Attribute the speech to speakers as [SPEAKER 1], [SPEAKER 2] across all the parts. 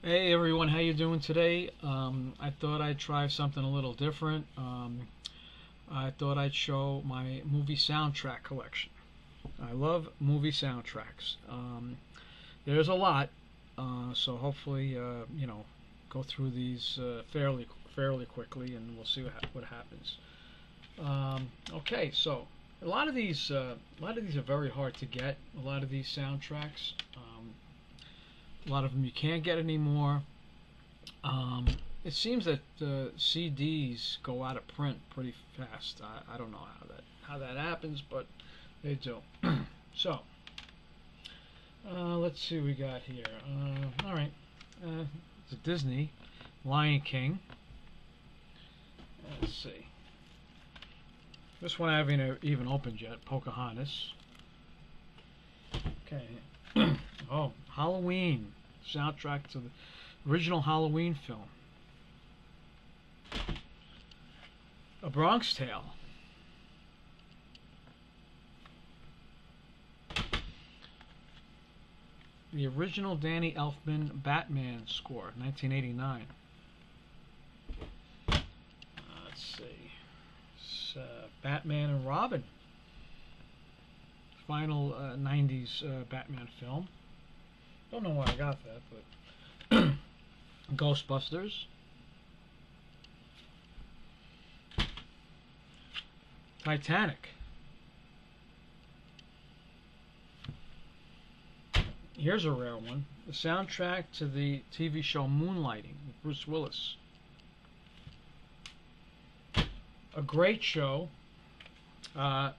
[SPEAKER 1] Hey everyone, how you doing today? I thought I'd try something a little different. I thought I'd show my movie soundtrack collection. I love movie soundtracks. There's a lot, so hopefully, go through these fairly quickly, and we'll see what happens. Okay, so a lot of these are very hard to get. A lot of these soundtracks, a lot of them you can't get anymore. Um, it seems that CDs go out of print pretty fast. I don't know how that happens, but they do. So let's see what we got here. All right, it's a Disney Lion King. Let's see. This one I haven't even opened yet. Pocahontas. Okay. Oh, Halloween soundtrack to the original Halloween film. A Bronx Tale. The original Danny Elfman Batman score, 1989. Let's see. It's, Batman and Robin. Final 90s Batman film. Don't know why I got that, but Ghostbusters. Titanic. Here's a rare one. The soundtrack to the TV show Moonlighting with Bruce Willis. A great show.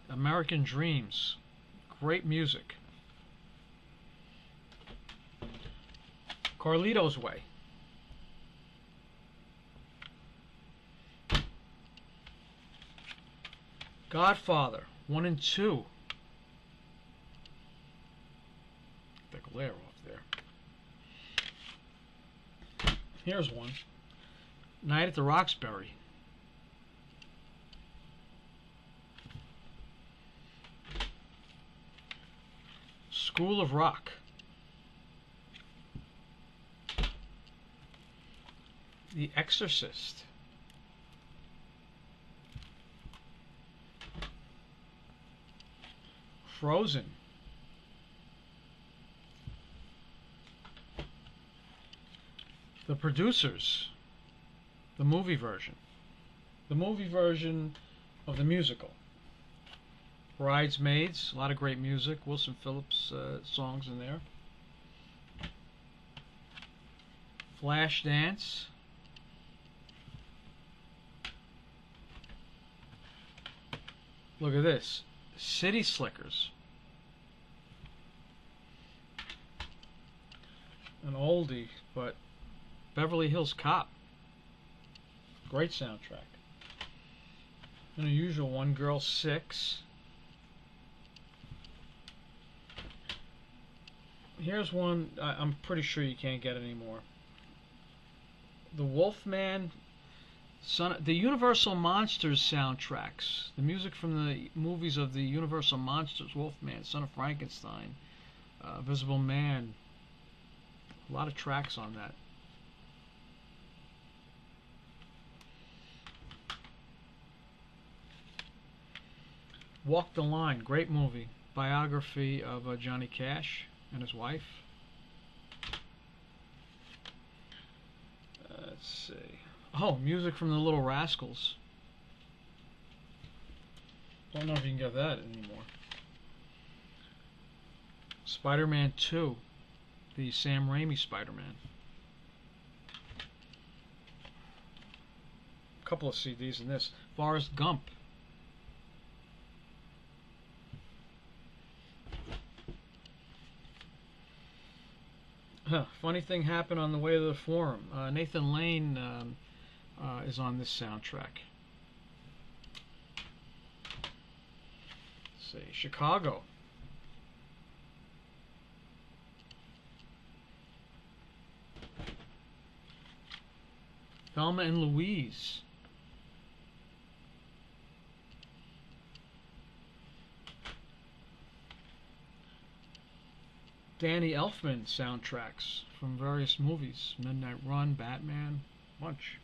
[SPEAKER 1] American Dreams. Great music. Carlito's Way. Godfather 1 and 2. The glare off there. Here's one. Night at the Roxbury. School of Rock. The Exorcist. Frozen. The Producers. The movie version. The movie version of the musical. Bridesmaids. A lot of great music. Wilson Phillips songs in there. Flashdance. Look at this. City Slickers. An oldie, but Beverly Hills Cop. Great soundtrack. An unusual one, Girl 6. Here's one I'm pretty sure you can't get anymore. The Wolfman, the Universal Monsters soundtracks. The music from the movies of the Universal Monsters, Wolfman, Son of Frankenstein, Invisible Man. A lot of tracks on that. Walk the Line, great movie. Biography of Johnny Cash and his wife. Let's see. Oh, music from the Little Rascals. Don't know if you can get that anymore. Spider-Man 2. The Sam Raimi Spider-Man. A couple of CDs in this. Forrest Gump. Funny thing happened on the way to the forum. Nathan Lane is on this soundtrack. Let's see, Chicago. Thelma and Louise. Danny Elfman soundtracks from various movies. Midnight Run, Batman, bunch.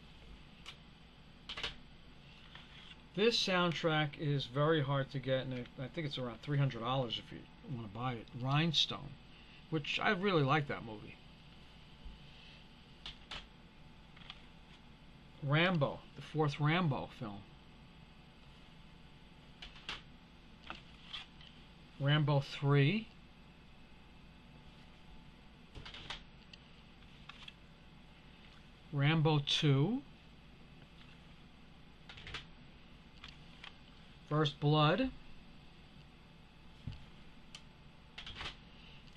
[SPEAKER 1] This soundtrack is very hard to get, and I think it's around $300 if you want to buy it. Rhinestone, which I really like that movie. Rambo, the fourth Rambo film. Rambo 3. Rambo 2. First Blood.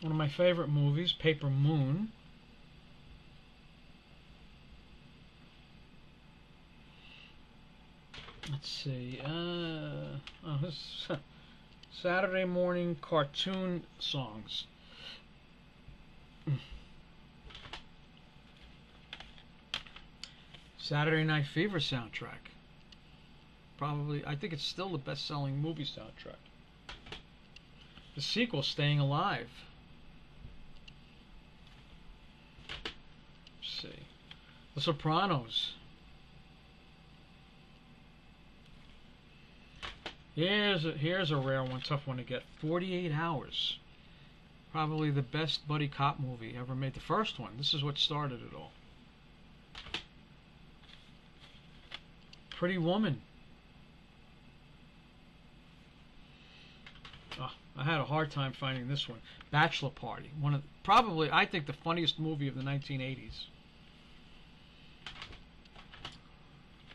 [SPEAKER 1] One of my favorite movies, Paper Moon. Let's see. This Saturday morning cartoon songs. Saturday Night Fever soundtrack. Probably, I think it's still the best-selling movie soundtrack. The sequel, Staying Alive. Let's see. The Sopranos. Here's a rare one, tough one to get. 48 Hours. Probably the best buddy cop movie ever made. The first one. This is what started it all. Pretty Woman. Oh, I had a hard time finding this one. Bachelor Party. One of probably, I think, the funniest movie of the 1980s.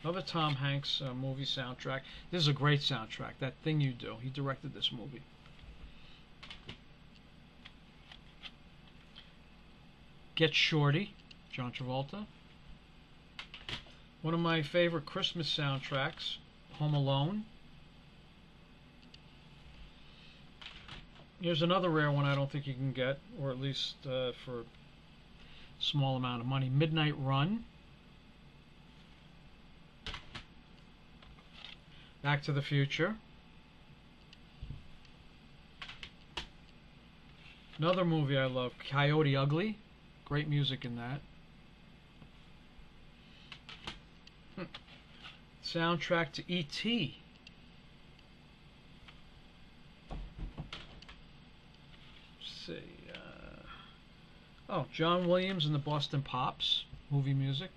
[SPEAKER 1] Another Tom Hanks movie soundtrack. This is a great soundtrack. That Thing You Do. He directed this movie. Get Shorty. John Travolta. One of my favorite Christmas soundtracks. Home Alone. Here's another rare one I don't think you can get, or at least for a small amount of money. Midnight Run. Back to the Future. Another movie I love, Coyote Ugly. Great music in that. Soundtrack to E.T. Let's see. John Williams and the Boston Pops. Movie music.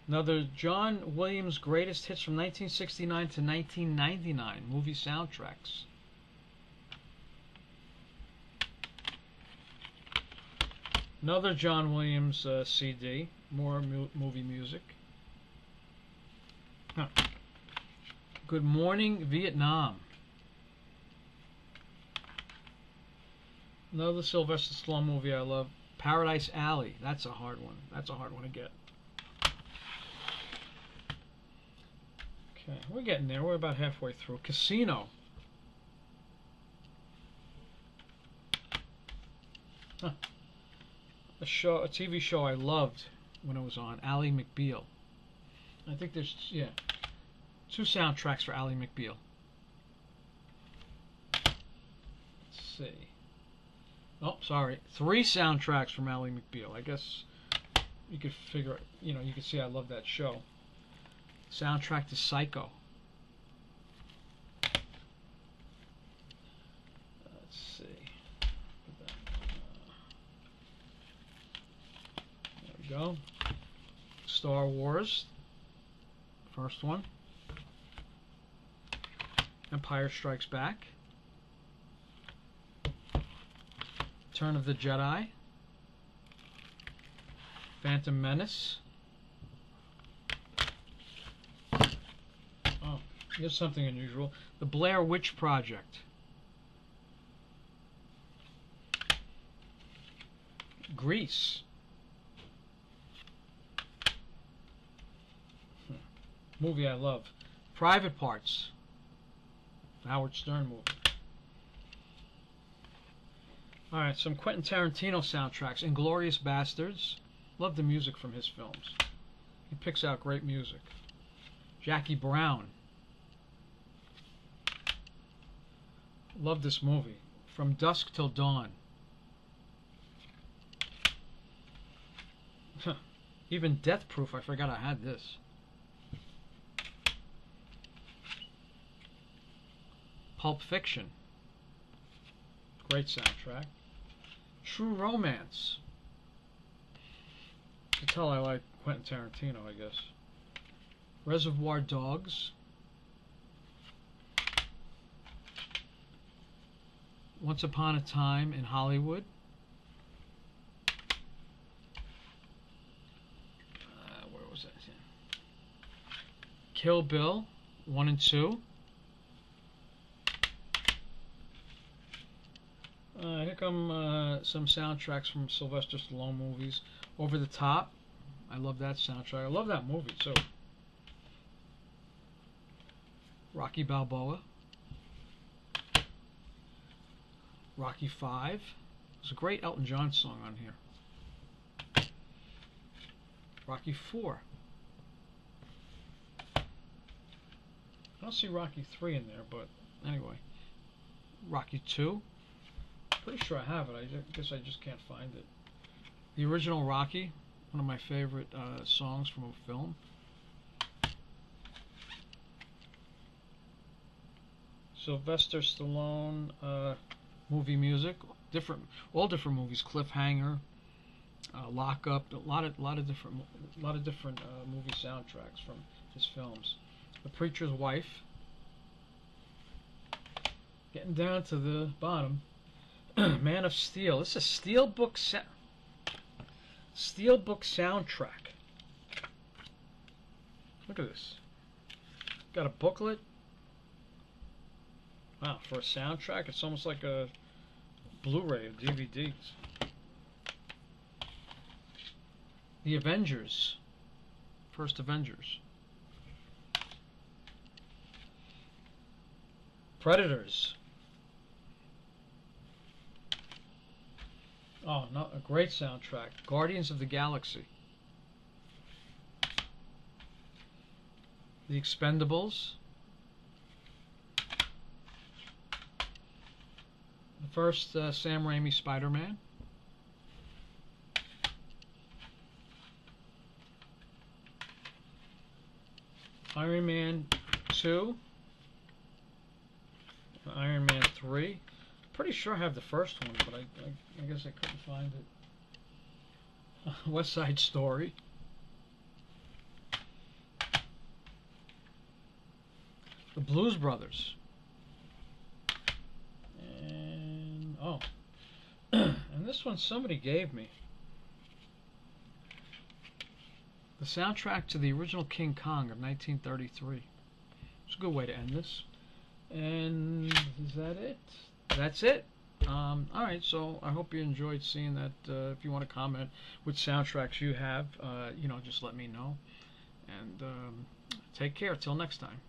[SPEAKER 1] Another John Williams greatest hits from 1969 to 1999. Movie soundtracks. Another John Williams CD. More movie music. Good Morning Vietnam. Another Sylvester Stallone movie I love. Paradise Alley. That's a hard one. That's a hard one to get. Okay, we're getting there. We're about halfway through. Casino. A TV show I loved when it was on. Ally McBeal. I think there's, yeah, 2 soundtracks for Ally McBeal. Let's see. Oh, sorry. 3 soundtracks from Ally McBeal. I guess you could figure, you could see I love that show. Soundtrack to Psycho. Let's see. There we go. Star Wars. First one. Empire Strikes Back. Return of the Jedi. Phantom Menace. Here's something unusual. The Blair Witch Project. Grease. Movie I love. Private Parts. Howard Stern movie. Alright, some Quentin Tarantino soundtracks. Inglourious Bastards. Love the music from his films. He picks out great music. Jackie Brown. Love this movie. From Dusk Till Dawn. Even Death Proof, I forgot I had this. Pulp Fiction. Great soundtrack. True Romance. You can tell I like Quentin Tarantino, I guess. Reservoir Dogs. Once Upon a Time in Hollywood. Where was that? Kill Bill 1 and 2. Here come some soundtracks from Sylvester Stallone movies. Over the Top. I love that soundtrack. I love that movie too. Rocky Balboa. Rocky 5. There's a great Elton John song on here. Rocky 4. I don't see Rocky 3 in there, but anyway. Rocky 2. Pretty sure I have it. I guess I just can't find it. The original Rocky, one of my favorite songs from a film. Sylvester Stallone movie music, all different movies. Cliffhanger, Lock Up, a lot of different movie soundtracks from his films. The Preacher's Wife. Getting down to the bottom. Man of Steel. This is a Steelbook soundtrack. Look at this. Got a booklet. Wow, for a soundtrack, it's almost like a Blu-ray of DVDs. The Avengers. First Avengers. Predators. Oh, no, a great soundtrack. Guardians of the Galaxy. The Expendables. The first Sam Raimi Spider-Man. Iron Man 2. Iron Man 3. Pretty sure I have the first one, but I guess I couldn't find it. West Side Story. The Blues Brothers. And oh, and this one somebody gave me. The soundtrack to the original King Kong of 1933. It's a good way to end this. And is that it? That's it. Alright, so I hope you enjoyed seeing that. If you want to comment with soundtracks you have, just let me know. And take care. Till next time.